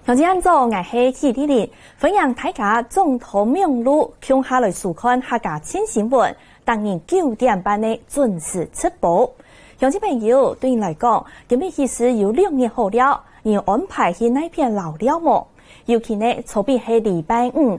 向前做，我是纪丽丽，分享大家总统名录，向下来收看客家新新闻。当然9点半的准时直播。乡亲朋友，对你来讲，今日其实有2日好了，你安排去哪片老了么？尤其呢，筹备是礼拜五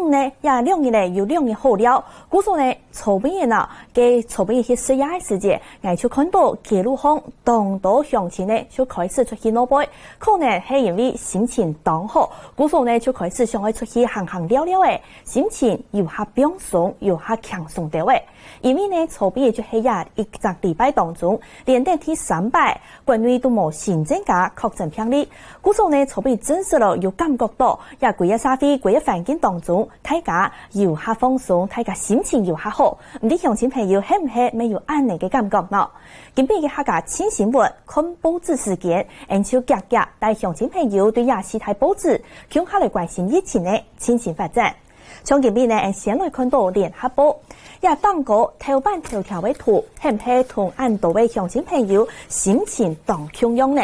呢也2日呢有2日好了。故说呢，筹备呢，给筹备去10日时间，我就看到铁路上当多乡亲呢就开始出去闹背，可能是因为心情当好，故说呢就开始想要出去行行聊聊诶，心情又较放松又较轻松的喂。因为呢，筹备就是一个礼拜当中，连续第300，关于都冇新增加确诊病例，故说呢，筹备真实了有感觉到，也规个社会、规个环境当中，大家又较放松，大家心情又较好。唔知乡亲朋友是唔是没有安尼嘅感觉呢？今日嘅客家新新闻看报纸事件，研究格格带乡亲朋友对亚视台报纸，向下来关心疫情嘅情形发展。从今日呢，先来看到联合报，也当过头版头条嘅图，是唔是同按多位乡亲朋友心情当汹涌呢？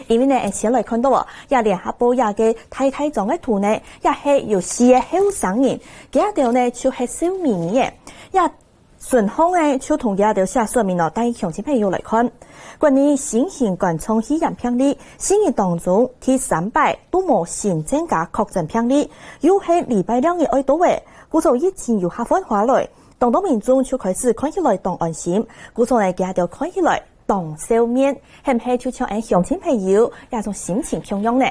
因为呢，先来看到啊，也联合报也嘅太状嘅图呢，也是有4个后生人，佢條呢就是笑眯眯嘅，也順豐呢就同佢條寫說明咯，帶鄉親朋友來看，關於新型冠狀肺炎病例，新日當中第300都冇新增加確診病例，又係禮拜2日愛到嘅，故所疫情又下翻下來，當到民眾就開始看起來當安心，故所呢佢條看起來當笑面，係唔係就像鄉親朋友也種心情洶湧呢？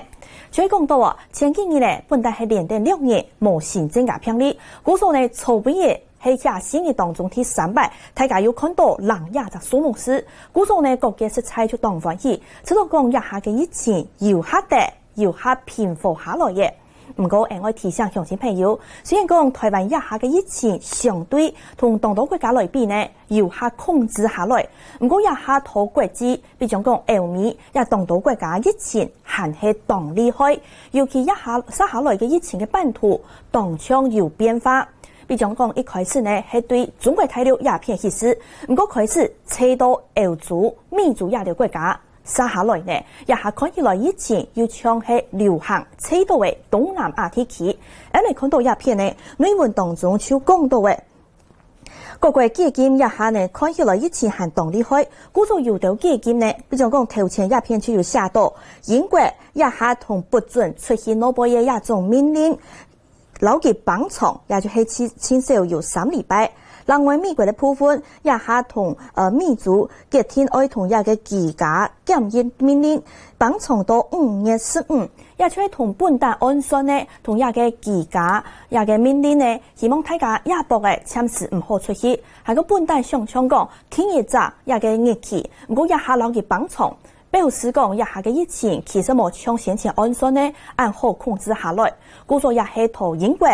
所以講到啊，前幾日呢，本來係連續2日冇新增加病例，故所呢籌備嘅。喺假新日當中第300，大家有看到人也在數目時，故說呢各界是採取當歡喜，知道講一下嘅疫情又下跌又下平復下來嘅。唔過我提醒鄉親朋友，雖然講台灣一下嘅疫情相對同當多國家來比呢，又下控制下來，唔過一下土國際，比如講歐美也當多國家疫情還係當厲害，尤其一下下來嘅疫情嘅版圖當場有變化。比如講一開始呢，係對中國大陸鴉片實施，唔過開始扯到歐洲、美洲亞洲國家，接下來呢，也下看起來疫情又像係流行扯到嘅東南亞地區，而你看到鴉片呢，內文當中就講到嘅，各國基金一下呢，看起來疫情還當厲害，故作有條基金呢，比如講頭前鴉片就有寫到，英國一下同不准出現諾貝爾一種命令。老嘅綁床，也就係簽少有3禮拜。另外美國嘅部分，也下同美族嘅天愛同一嘅居家檢疫命令，綁床到5月15，也就係同本地安順呢，同一嘅居家一嘅命令呢，希望大家也博嘅暫時唔好出去。係個本地上香港天熱雜一嘅熱氣，唔過也下老嘅綁床。表示講一下嘅疫情其實冇像先前安順呢按好控制下來，故所也係同英國、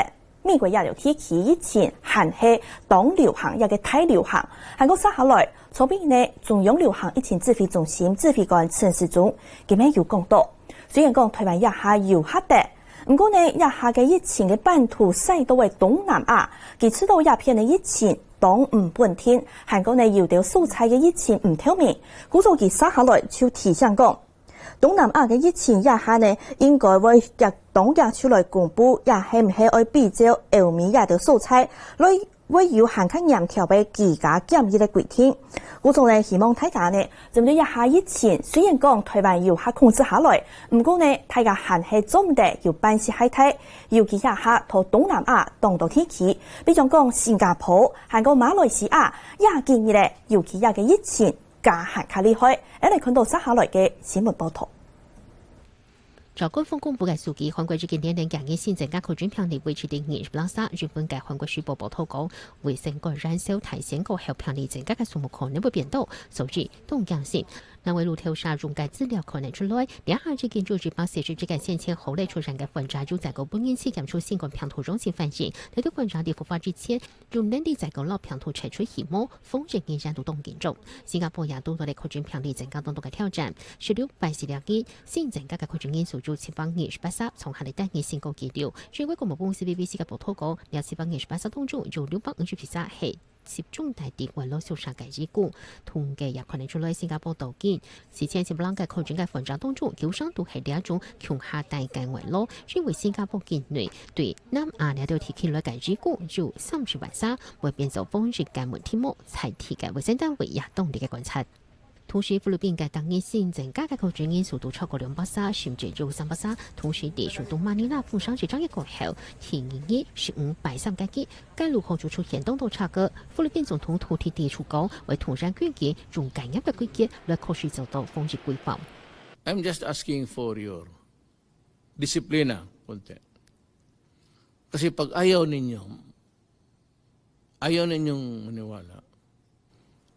美國也有提起疫情還係當流行一個大流行，韓國接下來籌備呢中央流行疫情指揮中心指揮官陳時中咁樣有講到，雖然講台灣一下又下跌，唔過呢一下嘅疫情嘅版圖細到為東南亞，佢知道鴉片嘅疫情。當唔穩定，韓國呢有條蔬菜嘅疫情唔透明，故所佢接下來就提醒講，東南亞嘅疫情一下呢應該會日當日出來公布，也係唔係愛比較歐美一條蔬菜，會有韓國嚴條嘅居家檢疫嘅規定。故所呢希望大家呢針對一下疫情，雖然講台灣有下控制下來，唔過呢大家還係做唔得要辦事海態，尤其一下同東南亞當到天氣，比如講新加坡、韓國、馬來西亞也建議呢，尤其一個疫情加韓較厲害，而你看到接下來嘅新聞報道。照官方公布嘅數據，韓國最近連假嘅新增加確診病例維持喺23%，日本嘅韓國書報道講，衛生個燃燒提醒過後病例增加嘅數目可能會變多，數據動向性。那為路透沙中嘅資料可能出來，兩下之間組織把寫出這個先前後來出現嘅觀察就在個本年期檢出新冠病毒中心反應，喺度觀察啲復發之前，用能力在個老病毒採取希望風險影響到動嚴重。新加坡也多咗嘅確診病例增加當中嘅挑戰，1682日新增加嘅確診人數就728，從下嚟單日新高紀錄。全國廣播公司 BBC 嘅報道講，有728當中有650係集中大地為攞小殺嘅事故，統計也可能出來新加坡導見，之前是不啷個確診嘅患者當中，有上都係第一種強下大嘅為攞，因為新加坡境內對南亞呢條提起來嘅事故就30萬沙，會變做防疫嘅問題目，才提嘅衛生單位也動力嘅觀察。同時，菲律賓嘅當日新增加嘅確診人數都超過200沙，甚至有300沙。同時，地屬東馬尼拉封上這張一個後，前日15百3個幾，該路後就出現東道差嘅。菲律賓總統土提地處講，為突然捐嘅用緊急嘅規矩來確實做到防疫規範。I'm just asking for your disiplina konti. Kasi pag ayaw ninyong maniwala,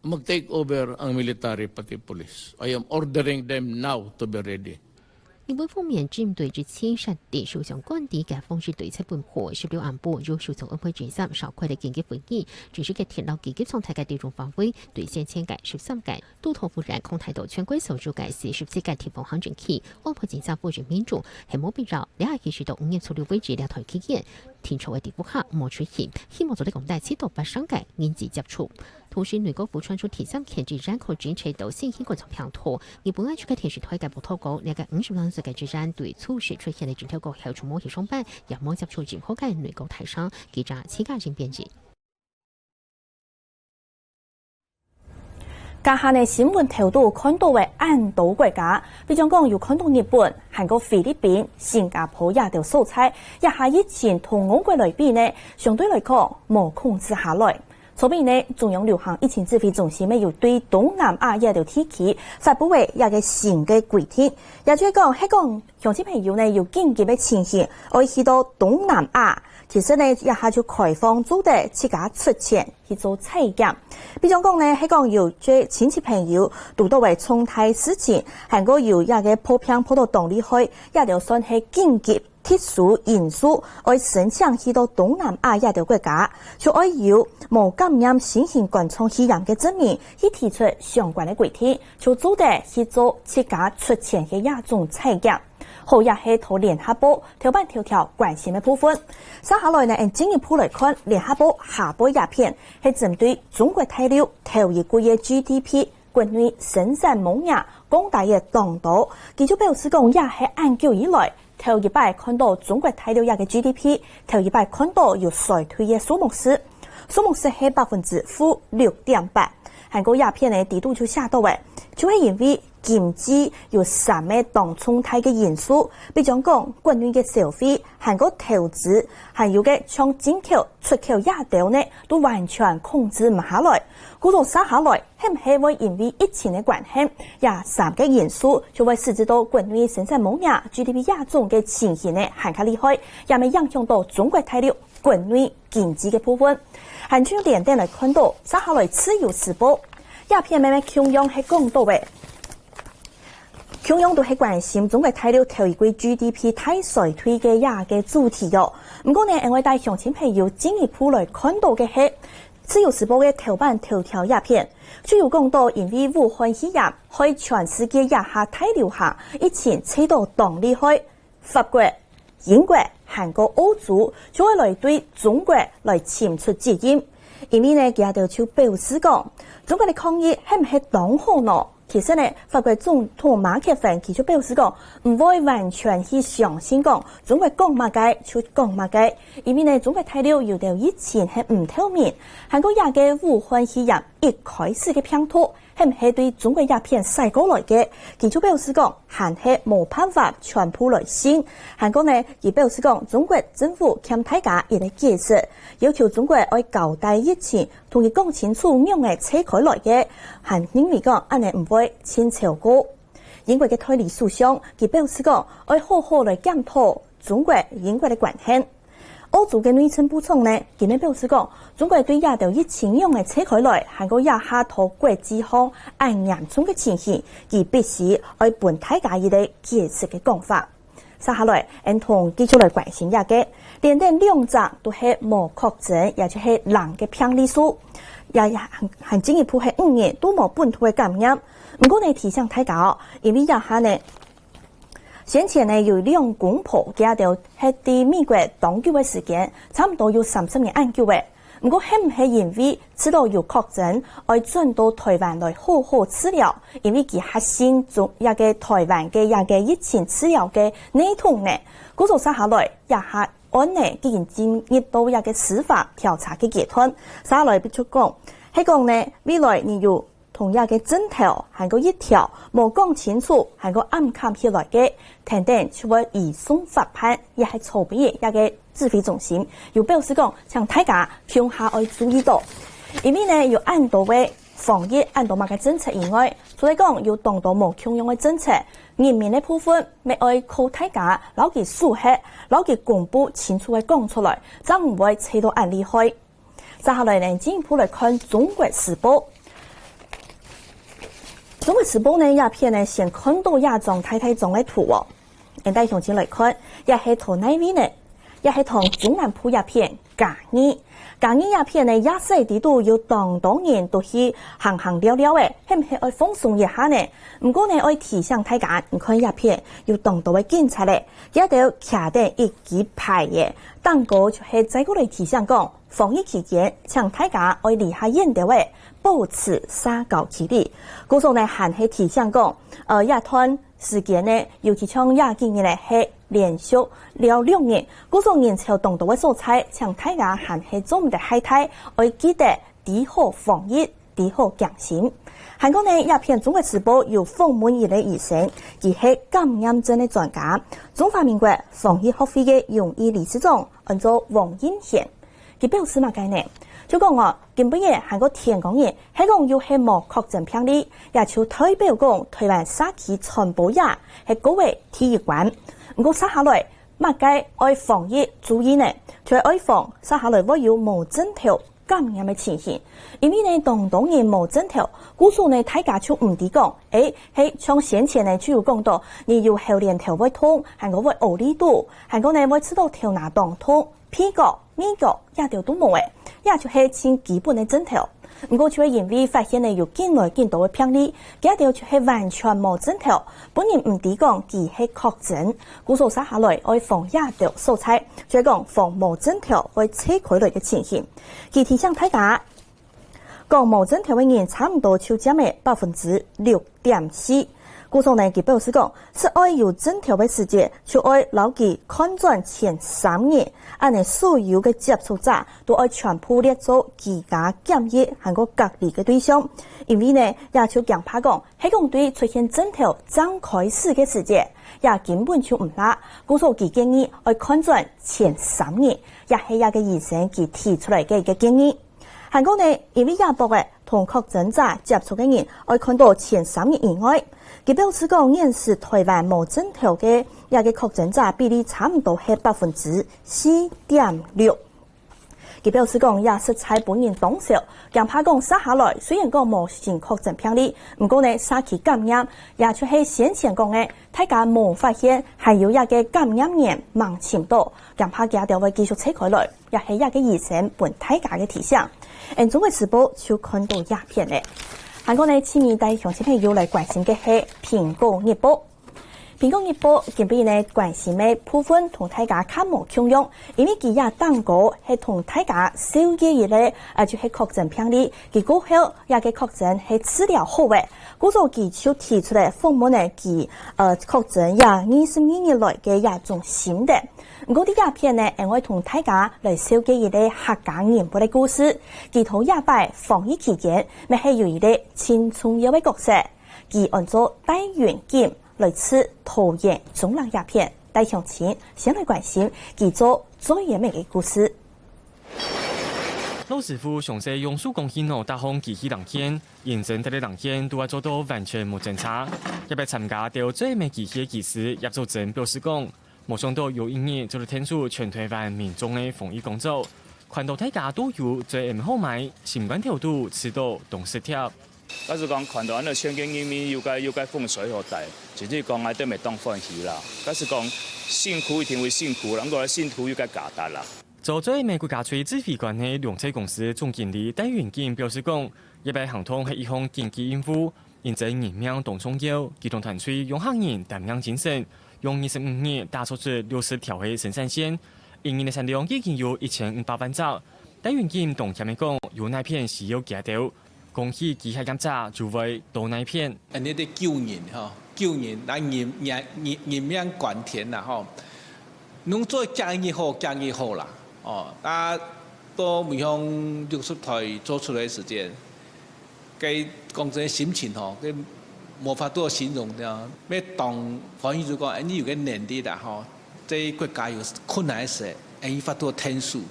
mag-take over ang military pati police. I am ordering them now to be ready. 日本方面針對之前實地受相關啲嘅防疫對策辦法，16暗部有受從安排專3少規嘅緊急會議，只是嘅鐵路緊急狀態嘅地中範圍對先前嘅13屆，都托付人空態度全歸受助嘅47屆鐵路行政區，安排專3部署民眾係冇必要，2到5月初6位置兩台期間，天朝嘅地府客冇出現，希望做啲廣大7到8上屆應接接觸。同時，內閣府傳出第3期之人口政策到新興國際平圖，日本愛出嘅電視台嘅報道講，呢個52歲嘅之人對促使出現嘅整條國後出冇去上班，也冇接觸任何嘅內閣台商，記者此家人編輯。家下嘅新聞頭度看到嘅印度國家，比如講有看到日本、韓國、菲律賓、新加坡也條素材，一下疫情同我國來比呢，相對來講冇控制下來。所以呢，中央流行疫情指揮中心呢，又對東南亞一條地區發布為一個新嘅規定，也就是講，係講鄉親朋友呢，要緊急嘅情形，可以去到東南亞，其實呢，一下就開放做得自家出錢去做採檢。比如講呢，係講有啲親戚朋友讀到為重大事情，韓國有一個破片破到動力去，一條算係緊急特殊因素，可以申請去到東南亞一條國家，就可以有無感染新型冠狀肺炎嘅證明，去提出相關嘅規定，就做得去做自家出錢嘅一種採檢。好也係同聯合報頭版頭條關心嘅部分。接下來呢，按進一步來看，聯合報下半一篇係針對中國大陸頭一個月 GDP 國內生產總額廣大嘅當道，佢就表示講也係按舊以來。頭一擺看到中國大陸嘅 GDP， 頭一擺看到有衰退嘅數目是係-6.8%。韓國鴉片嘅地度就下到嘅，就係因為經濟有3個當沖態嘅因素，比如講國內嘅消費、韓國投資，還有嘅從進口、出口亞條呢，都完全控制唔下來。故作殺下來，係唔係會因為疫情嘅關係，也3個因素就會使到國內生產總額 GDP 亞總嘅情形呢，還較厲害，也未影響到中國大陸國內經濟嘅部分。韓中連帶來看到，殺下來自由時報，鴉片慢慢強用係講到嘅。中央都係關心中國大陸頭一季 GDP 太衰退嘅一個主題喲。不過呢，我帶鄉親朋友進一步來看到嘅係自由時報嘅頭版頭條鴉片，主要講到因為武漢肺炎喺全世界一下大流行，疫情吹到動力去，法國、英國、韓國、歐洲就會來對中國來簽出指引。因為呢，佢哋就表示講，中國嘅抗疫係唔係當好呢？其實呢，法國總統馬克龍佢就表示講，唔會完全去相信講中國講乜嘅就講乜嘅，因為呢，中國大陸有條疫情係唔透明，韓國也嘅武漢肺炎一開始嘅片圖係唔係對中國鴉片曬過來嘅，佢就表示講，韓係冇辦法全部來信。韓國呢，亦表示講，中國政府欠大家亦嚟解釋，要求中國愛交代疫情，同佢講清楚樣嘅拆開來嘅，韓認為講安尼唔會千超過。英國嘅代理首相佢表示講，愛好好來檢討中國英國嘅關係。歐洲嘅內政部長呢，佢哋表示講，中國對亞洲疫情樣嘅拆開來，韓國也下拖國際上按嚴重嘅情形，而必須愛本大家一啲解釋嘅講法。接下來，同繼續來關心一個，連帶兩隻都係冇確診，也就係人嘅病例數，也很進一步係5年都冇本土嘅感染。不過呢，提醒大家，因為一下呢。先前呢有2公婆，佢哋係喺美國當局嘅時間，差唔多有30年按久嘅。不过，係唔係因為知道有確診，而轉到台灣來好好治療？因為佢核心做一個台灣嘅一個疫情治療嘅內容呢？故做接下來也係按呢既然進入到一個司法調查嘅階段，接下來必須講，係講呢未來你要同一個針頭係個一條冇講清楚，係個暗砍起來嘅，等等就會移送法判，也係籌備一個指揮中心，又表示講，像大家向下要注意到，因為呢要按到嘅防疫按到乜嘅政策以外，所以講要動到冇強用嘅政策，人民嘅部分咪要靠大家攞佢數核，攞佢公布清楚嘅講出來，就唔會扯到案例去。接下來呢，進一步來看《中國時報》。中國時報呢，鴉片呢先看到亞種太太種的圖哦，現在從前來看，也係同內邊呢，也係同中南部鴉片假意鴉片呢，亞細地度有當人都去行了的，係唔係愛放鬆一下呢？唔過呢，愛提醒大家，你看鴉片有當的警察咧，一定要徛定一支牌嘅，當個就係再過來提醒講，防疫期間，請大家愛離下遠啲位。保持社交距離，故種呢還係提醒講，一段時間呢，尤其像亞今年呢係連續了2年，故種人潮動到嘅所在，請大家還係做唔得害態，要記得做好防疫，做好強心。韓國呢鴉片中國時報有訪問一類醫生，佢係感染症嘅專家，中華民國防疫學會嘅榮譽理事長，叫做王英賢，佢表示乜概念？就講我根本嘢韓國天講嘢，係講要係冇確診病例，也就代表講台灣社區傳播也係高為體育館。唔過接下來乜嘅愛防疫注意呢？就係愛防接下來會有無症頭感染嘅情形，因為呢當然無症頭，故數呢大家就唔啲講，係從先前呢就有講到，你要後連頭會痛，韓國會嘔力度，韓國呢會知道頭哪當痛，屁股、面角也條都冇嘅。也就係先基本的症頭，不過就係因為發現呢有見來見到嘅病例，佢條就係完全冇症頭，本人唔啲講佢係確診，故所接下來愛防也條素材，就係講防冇症頭會扯開來嘅情形。佢提醒大家，講冇症頭嘅人差唔多就佔嘅6.4%。故所呢，佢表示講，是愛有症頭嘅時節，就愛留佢看轉前3年，按你所有嘅接觸者都愛全部列做居家檢疫韓國隔離嘅對象，因為呢，也就強怕講，係講對出現症頭剛開始嘅時節，也根本就唔拉，故所佢建議愛看轉前3年，也係一個醫生佢提出來嘅一個建議。韓國呢，因為亞博嘅同確診者接觸嘅人，愛看到前3年以外。佢表示講，現時台灣無症頭嘅一個確診者比例差唔多係4.6%。佢表示講，也是在本人當時，強怕講接下來雖然講無新確診病例，不過呢社區感染，也就係先前講嘅，大家冇發現係有一個感染源盲潛到，強怕佢哋會繼續扯開來，也係一個醫生本大家嘅提醒。中國時報就看到鴉片咧。韓國呢，前面帶鄉親朋友來關心嘅係蘋果日報。蘋果日報近邊呢關心嘅部分同大家較無共用，因為佢也當過係同大家少嘅一類，就係確診病例，佢過後也嘅確診係治療好嘅，故作佢就提出來訪問呢佢確診也22年來嘅一種新的。我啲鴉片呢，我同大家來少嘅一類客家人物嘅故事，佢同亞擺防疫期間，咪係有一類青春有嘅角色，佢按照帶遠鏡類似桃園中浪鴉片帶向前，先來關心佢做最完美嘅故事。老師傅詳細用手工電腦打響機器人片，認真睇啲人片都要做到完全冇偵查，一邊參加到最美機器嘅技師葉祖珍表示講。冇想到有一年就嚟天數全台灣民眾嘅防疫工作，看到大家都有最唔好買新冠條度吃到凍食貼。假如講看到安尼千幾人民又該風水好大，甚至講係都未當歡喜啦。假如講辛苦一定會辛苦，諗過辛苦又該加大啦。做最美國家區指揮官嘅兩車公司總經理戴元健表示講，一般行通係一項緊急應付，現在人命當重要，機動團隊用客人đảm量精神。用25年打出去60條嘅生產線，1年嘅產量已經有1500萬隻，但原件同前面讲有那片是要夹掉，讲起机械检查就会到那片。安尼啲救人吼，救人，咱人命关天啦吼。侬做建议好啦，哦，到每项六十台做出来的时间，该讲这心情吼，该无法度形容的。要当反正就讲，你有个能力啦吼，这国家有困难时，伊发度天数。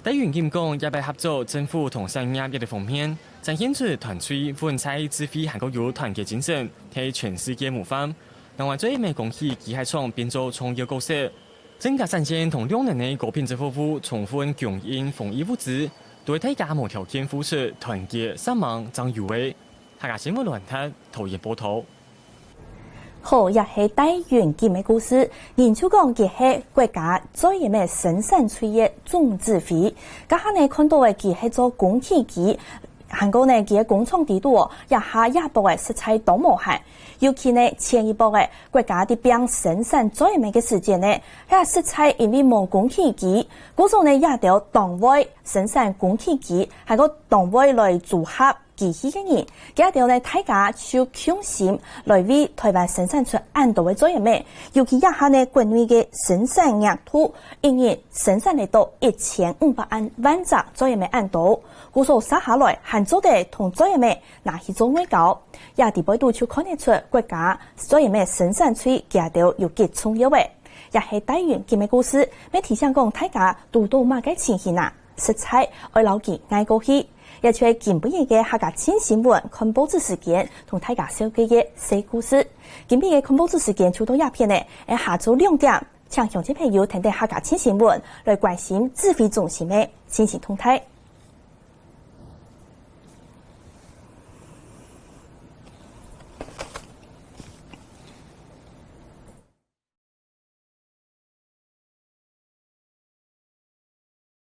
但原件讲也被合作政府同商业一个方面，展现出团队分拆指挥韩国有团结精神，替全世界模范。另外，最美恭喜机械厂变做创业角色。增加产线同2年内高品质服务，充分供应防疫物资，对大家无条件付出，团结上网争优惠。客家新闻论坛投言报道。好，也是大元件的故事。研究讲，佢系国家最严嘅生产企业总指挥。家下呢看到嘅佢系做工器机，韩国呢佢嘅工厂地度也下亚部嘅食材都无限。尤其呢，前一步嘅国家啲边生产最严嘅时间呢，遐食材因为冇工器机，嗰种呢也要单位生产工器机，系个单位来组合机器嘅人，佢一定呢大家就用心来为台湾生产出安度嘅最严咩？尤其一下呢国内嘅生产额度，一年生产嚟到1500万只最严咩安度，嗰數殺下來，韓做嘅同最嚴咩拿去做咩搞？也地背度就看得出國家最嚴咩生產區夾到有幾重要嘅，也係大元嘅咩故事，咩提醒講大家多多馬嘅情形啊，食材愛留記愛過去。也就係今晡日嘅客家新新聞看報紙時間，同大家小記嘅小故事。今晡日看報紙時間超多鴉片咧，喺下晝2點，請鄉親朋友聽睇客家新新聞來關心指揮中心嘅新鮮動態。